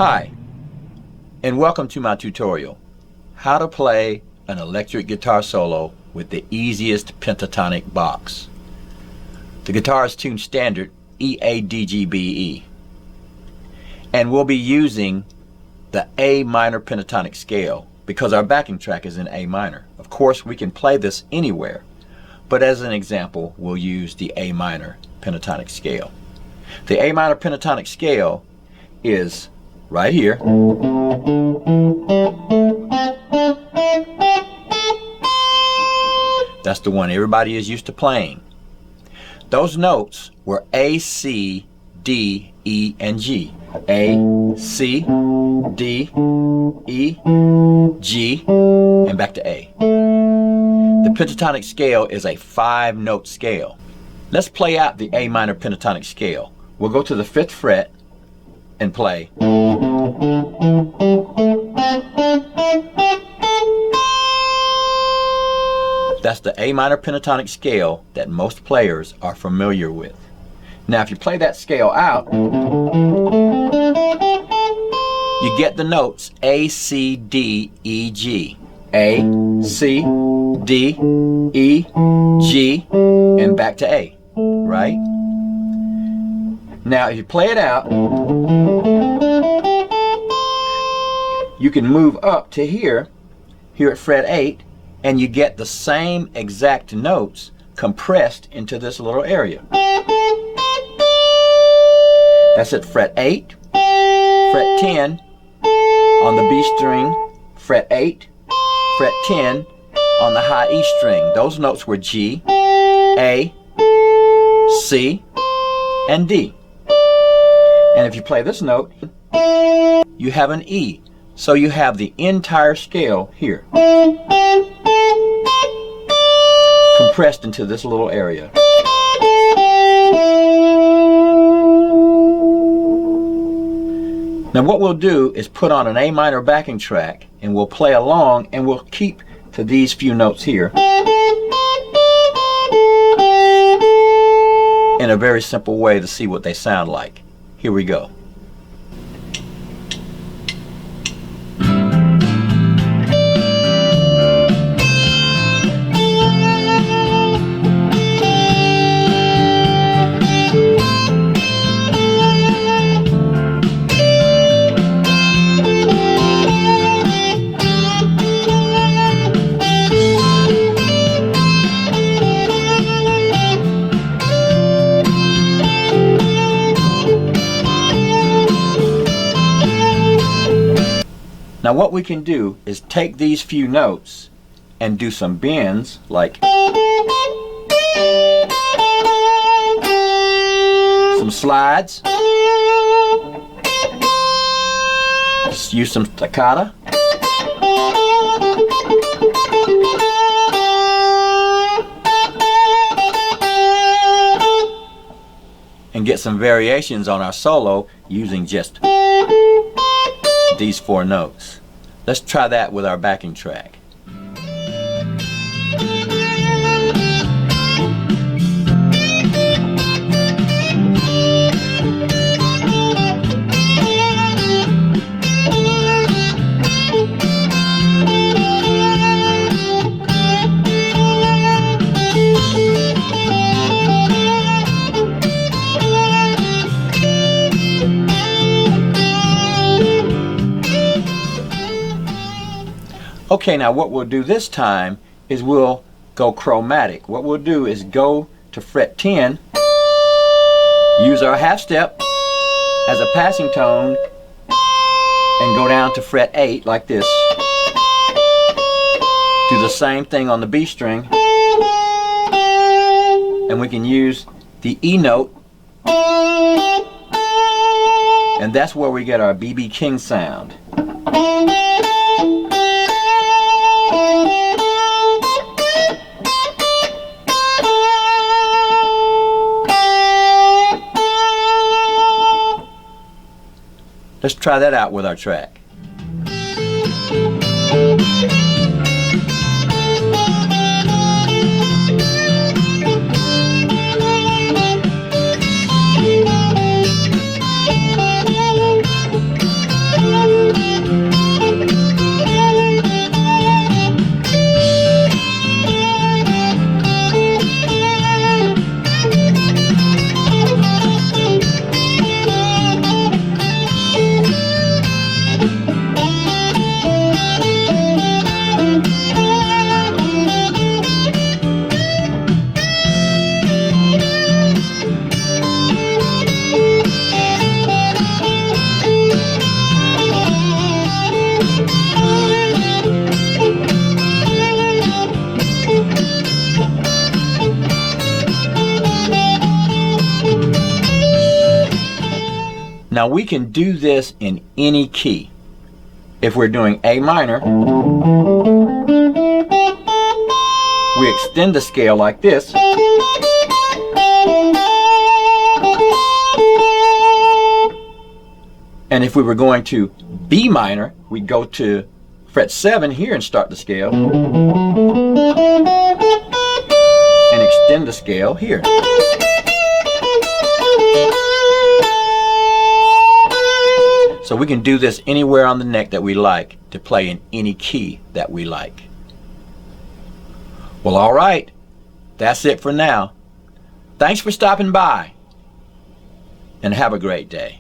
Hi, and welcome to my tutorial, how to play an electric guitar solo with the easiest pentatonic box. The guitar is tuned standard E-A-D-G-B-E, and we'll be using the A minor pentatonic scale because our backing track is in A minor. Of course, we can play this anywhere, but as an example, we'll use the A minor pentatonic scale. The A minor pentatonic scale is right here. That's the one everybody is used to playing. Those notes were A, C, D, E, and G. A, C, D, E, G, and back to A. The pentatonic scale is a 5-note scale. Let's play out the A minor pentatonic scale. We'll go to the 5th fret and play. That's the A minor pentatonic scale that most players are familiar with. Now if you play that scale out, you get the notes A, C, D, E, G. A, C, D, E, G, and back to A, right? Now if you play it out, you can move up to here at fret 8, and you get the same exact notes compressed into this little area. That's at fret 8, fret 10, on the B string, fret 8, fret 10, on the high E string. Those notes were G, A, C, and D. And if you play this note, you have an E. So you have the entire scale here, compressed into this little area. Now what we'll do is put on an A minor backing track and we'll play along and we'll keep to these few notes here in a very simple way to see what they sound like. Here we go. Now what we can do is take these few notes and do some bends, like some slides, just use some staccato, and get some variations on our solo using just these 4 notes. Let's try that with our backing track. Okay, now what we'll do this time is we'll go chromatic. What we'll do is go to fret 10, use our half step as a passing tone, and go down to fret 8 like this. Do the same thing on the B string, and we can use the E note, and that's where we get our B.B. King sound. Let's try that out with our track. Now we can do this in any key. If we're doing A minor, we extend the scale like this. And if we were going to B minor, we'd go to fret 7 here and start the scale. And extend the scale here. So we can do this anywhere on the neck that we like to play in any key that we like. Well, all right. That's it for now. Thanks for stopping by. And have a great day.